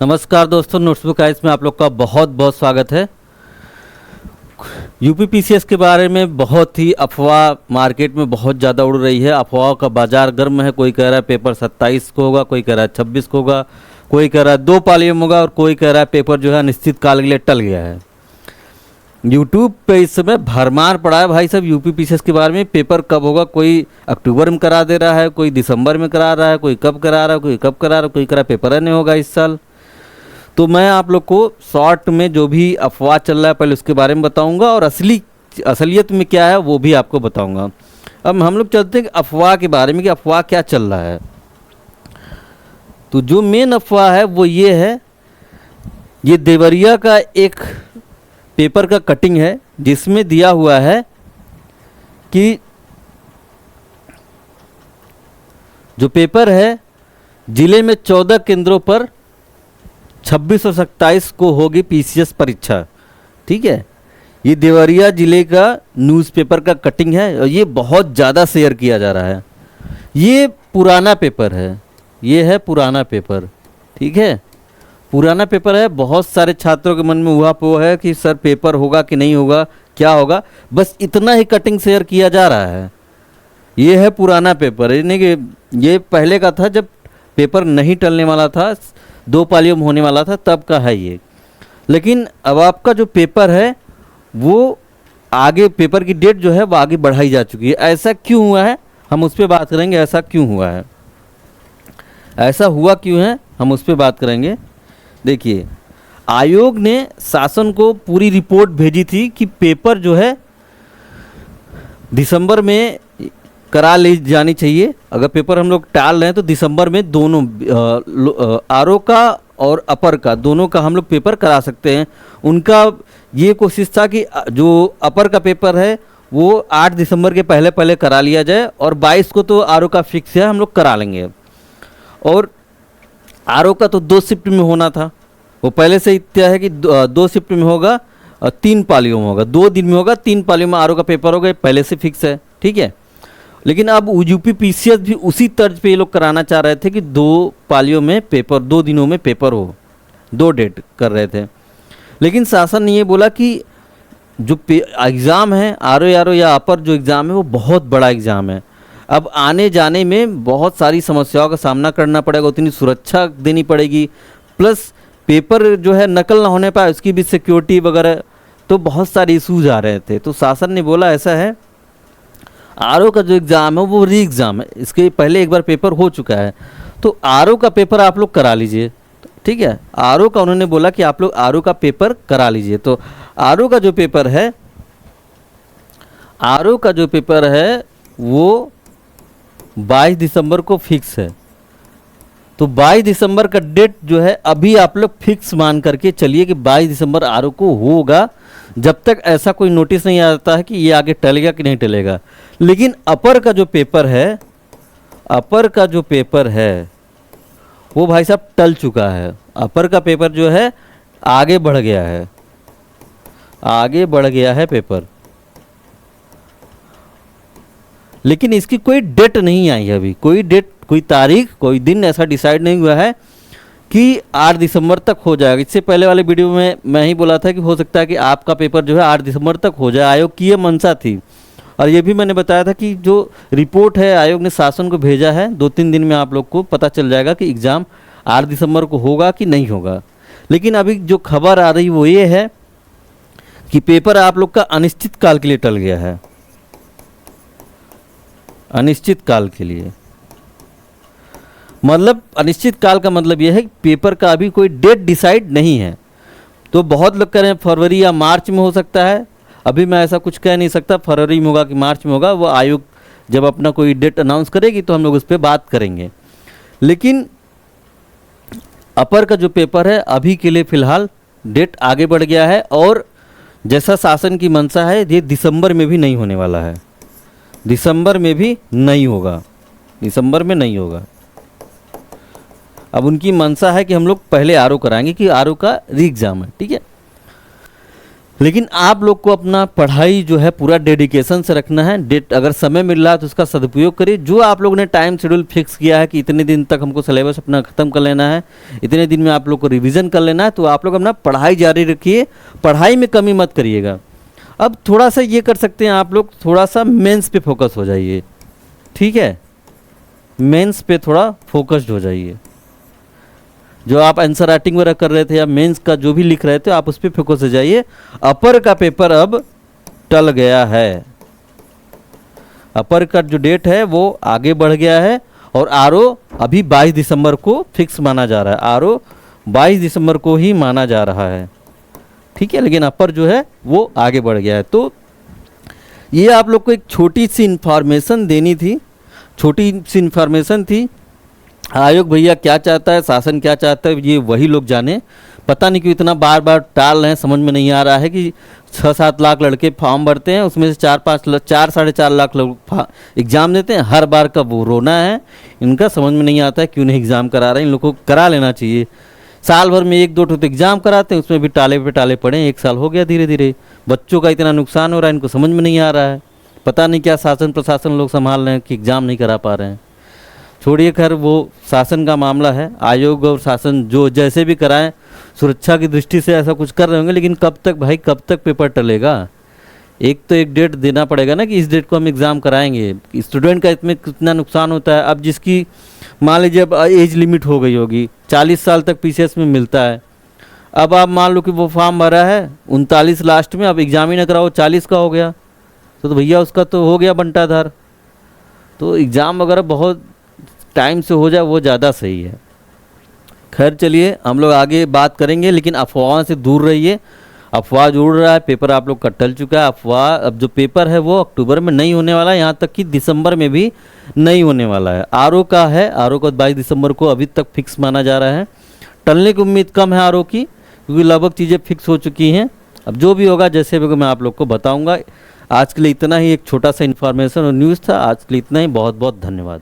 नमस्कार दोस्तों, notebook ice में आप लोग का बहुत बहुत स्वागत है। यूपी पीसीएस के बारे में बहुत ही अफवाह मार्केट में बहुत ज़्यादा उड़ रही है। अफवाहों का बाजार गर्म है। कोई कह रहा है पेपर 27 को होगा, कोई कह रहा है 26 को होगा, कोई कह रहा है 2 पालियों में होगा और कोई कह रहा है पेपर जो है अनिश्चित काल के लिए टल गया है। यूट्यूब पे इस समय भरमार पड़ा है भाई साहब यूपी पीसीएस के बारे में। पेपर कब होगा, कोई अक्टूबर में करा दे रहा है, कोई दिसंबर में करा रहा है, कोई कब करा रहा है, कोई कब करा रहा है, कोई कह रहा है पेपर नहीं होगा इस साल। तो मैं आप लोग को शॉर्ट में जो भी अफवाह चल रहा है पहले उसके बारे में बताऊंगा और असलियत में क्या है वो भी आपको बताऊंगा। अब हम लोग चलते हैं अफवाह के बारे में कि अफवाह क्या चल रहा है। तो जो मेन अफवाह है वो ये है, ये देवरिया का एक पेपर का कटिंग है जिसमें दिया हुआ है कि जो पेपर है जिले में 14 केंद्रों पर 26 और 27 को होगी पीसीएस परीक्षा। ठीक है, ये देवरिया जिले का न्यूज़पेपर का कटिंग है और ये बहुत ज़्यादा शेयर किया जा रहा है। ये पुराना पेपर है, ये है पुराना पेपर। ठीक है, पुराना पेपर है। बहुत सारे छात्रों के मन में ऊहापोह है कि सर पेपर होगा कि नहीं होगा, क्या होगा, बस इतना ही कटिंग शेयर किया जा रहा है। ये है पुराना पेपर, यानी कि ये पहले का था जब पेपर नहीं टलने वाला था, 2 पालियों में होने वाला था, तब का है ये। लेकिन अब आपका जो पेपर है वो आगे, पेपर की डेट जो है वो आगे बढ़ाई जा चुकी है। ऐसा क्यों हुआ है हम उस पर बात करेंगे। ऐसा क्यों हुआ है, ऐसा हुआ क्यों है, हम उस पर बात करेंगे। देखिए, आयोग ने शासन को पूरी रिपोर्ट भेजी थी कि पेपर जो है दिसंबर में करा ली जानी चाहिए। अगर पेपर हम लोग टाल रहे हैं तो दिसंबर में दोनों आरओ का और अपर का, दोनों का हम लोग पेपर करा सकते हैं। उनका ये कोशिश था कि जो अपर का पेपर है वो 8 दिसंबर के पहले पहले करा लिया जाए और 22 को तो आरओ का फिक्स है, हम लोग करा लेंगे। और आरओ का तो 2 शिफ्ट में होना था, वो पहले से ही तय है कि 2 शिफ्ट में होगा और 3 पालियों में होगा, 2 दिन में होगा, 3 पालियों में आरओ का पेपर होगा, पहले से फिक्स है। ठीक है, लेकिन अब यूपी पीसीएस भी उसी तर्ज पे ये लोग कराना चाह रहे थे कि 2 पालियों में पेपर, 2 दिनों में पेपर हो, 2 डेट कर रहे थे। लेकिन शासन ने ये बोला कि जो एग्ज़ाम है आरओ या अपर जो एग्ज़ाम है वो बहुत बड़ा एग्ज़ाम है। अब आने जाने में बहुत सारी समस्याओं का सामना करना पड़ेगा, उतनी सुरक्षा देनी पड़ेगी, प्लस पेपर जो है नकल ना होने पाए उसकी भी सिक्योरिटी वगैरह, तो बहुत सारे इशूज़ आ रहे थे। तो शासन ने बोला ऐसा है, आरओ का जो एग्ज़ाम है वो री एग्ज़ाम है, इसके पहले एक बार पेपर हो चुका है, तो आरओ का पेपर आप लोग करा लीजिए। ठीक है, आरओ का उन्होंने बोला कि आप लोग आरओ का पेपर करा लीजिए। तो आरओ का जो पेपर है, आरओ का जो पेपर है वो 22 दिसंबर को फिक्स है। तो 22 दिसंबर का डेट जो है अभी आप लोग फिक्स मान करके चलिए कि 22 दिसंबर आरओ को होगा, जब तक ऐसा कोई नोटिस नहीं आता है कि ये आगे टलेगा कि नहीं टलेगा। लेकिन अपर का जो पेपर है, अपर का जो पेपर है वो भाई साहब टल चुका है। अपर का पेपर जो है आगे बढ़ गया है, आगे बढ़ गया है पेपर, लेकिन इसकी कोई डेट नहीं आई है। अभी कोई डेट, कोई तारीख, कोई दिन ऐसा डिसाइड नहीं हुआ है कि 8 दिसंबर तक हो जाएगा। इससे पहले वाले वीडियो में मैं ही बोला था कि हो सकता है कि आपका पेपर जो है 8 दिसंबर तक हो जाए, आयोग की ये मंशा थी। और ये भी मैंने बताया था कि जो रिपोर्ट है आयोग ने शासन को भेजा है, 2-3 दिन में आप लोग को पता चल जाएगा कि एग्ज़ाम 8 दिसंबर को होगा कि नहीं होगा। लेकिन अभी जो खबर आ रही वो ये है कि पेपर आप लोग का अनिश्चित काल के लिए टल गया है, अनिश्चित काल के लिए। मतलब अनिश्चित काल का मतलब यह है कि पेपर का अभी कोई डेट डिसाइड नहीं है। तो बहुत लोग कह रहे हैं फरवरी या मार्च में हो सकता है, अभी मैं ऐसा कुछ कह नहीं सकता फरवरी में होगा कि मार्च में होगा, वो आयोग जब अपना कोई डेट अनाउंस करेगी तो हम लोग उस पर बात करेंगे। लेकिन अपर का जो पेपर है अभी के लिए फ़िलहाल डेट आगे बढ़ गया है और जैसा शासन की मंशा है ये दिसंबर में भी नहीं होने वाला है, दिसंबर में भी नहीं होगा, दिसंबर में नहीं होगा। अब उनकी मंशा है कि हम लोग पहले आरओ कराएंगे कि आरओ का री एग्ज़ाम है। ठीक है, लेकिन आप लोग को अपना पढ़ाई जो है पूरा डेडिकेशन से रखना है। डेट अगर समय मिल रहा है तो उसका सदुपयोग करिए। जो आप लोगों ने टाइम शेड्यूल फिक्स किया है कि इतने दिन तक हमको सिलेबस अपना ख़त्म कर लेना है, इतने दिन में आप लोग को रिवीजन कर लेना है, तो आप लोग अपना पढ़ाई जारी रखिए, पढ़ाई में कमी मत करिएगा। अब थोड़ा सा ये कर सकते हैं आप लोग, थोड़ा सा मेंस पे फोकस हो जाइए, ठीक है, मेंस पे थोड़ा फोकस्ड हो जाइए। जो आप आंसर राइटिंग वगैरह कर रहे थे या मेंस का जो भी लिख रहे थे आप उस पर फोकस हो जाइए। अपर का पेपर अब टल गया है, अपर का जो डेट है वो आगे बढ़ गया है और आरओ अभी 22 दिसंबर को फिक्स माना जा रहा है, आरओ 22 दिसंबर को ही माना जा रहा है, ठीक है, लेकिन अपर जो है वो आगे बढ़ गया है। तो ये आप लोग को एक छोटी सी इन्फॉर्मेशन देनी थी, छोटी सी इन्फॉर्मेशन थी। आयोग भैया क्या चाहता है, शासन क्या चाहता है, ये वही लोग जाने। पता नहीं क्यों इतना बार बार टाल रहे हैं, समझ में नहीं आ रहा है कि 6-7 लाख लड़के फॉर्म भरते हैं, उसमें से 4-5 लाख लोग एग्ज़ाम देते हैं, हर बार का वो रोना है। इनका समझ में नहीं आता है क्यों नहीं एग्ज़ाम करा रहे हैं, इन लोगों को करा लेना चाहिए। साल भर में 1-2 तो एग्ज़ाम कराते हैं, उसमें भी टाले पे टाले पड़े, 1 साल हो गया, धीरे धीरे बच्चों का इतना नुकसान हो रहा है, इनको समझ में नहीं आ रहा है। पता नहीं क्या शासन प्रशासन लोग संभाल रहे हैं कि एग्ज़ाम नहीं करा पा रहे हैं। छोड़िए, खैर वो शासन का मामला है, आयोग और शासन जो जैसे भी कराएं सुरक्षा की दृष्टि से ऐसा कुछ कर रहे होंगे, लेकिन कब तक भाई, कब तक पेपर टलेगा। एक तो एक डेट देना पड़ेगा ना कि इस डेट को हम एग्ज़ाम कराएंगे। स्टूडेंट का इसमें कितना नुकसान होता है। अब जिसकी मान लीजिए अब एज लिमिट हो गई होगी, 40 साल तक पीसीएस में मिलता है, अब आप मान लो कि वो फॉर्म भरा है 39 लास्ट में, अब एग्ज़ाम ही ना कराओ, 40 का हो गया तो भैया उसका तो हो गया बंटाधार। तो एग्ज़ाम वगैरह बहुत टाइम से हो जाए वो ज़्यादा सही है। खैर चलिए, हम लोग आगे बात करेंगे, लेकिन अफवाह से दूर रहिए। अफवाह जो उड़ रहा है, पेपर आप लोग का टल चुका है। अफवाह, अब जो पेपर है वो अक्टूबर में नहीं होने वाला है, यहाँ तक कि दिसंबर में भी नहीं होने वाला है। आरओ का है, आरओ का 22 दिसंबर को अभी तक फिक्स माना जा रहा है। टलने की उम्मीद कम है आरओ की, क्योंकि लगभग चीज़ें फिक्स हो चुकी हैं। अब जो भी होगा जैसे भी मैं आप लोग को बताऊँगा। आज के लिए इतना ही, एक छोटा सा इन्फॉर्मेशन और न्यूज़ था। आज के लिए इतना ही, बहुत बहुत धन्यवाद।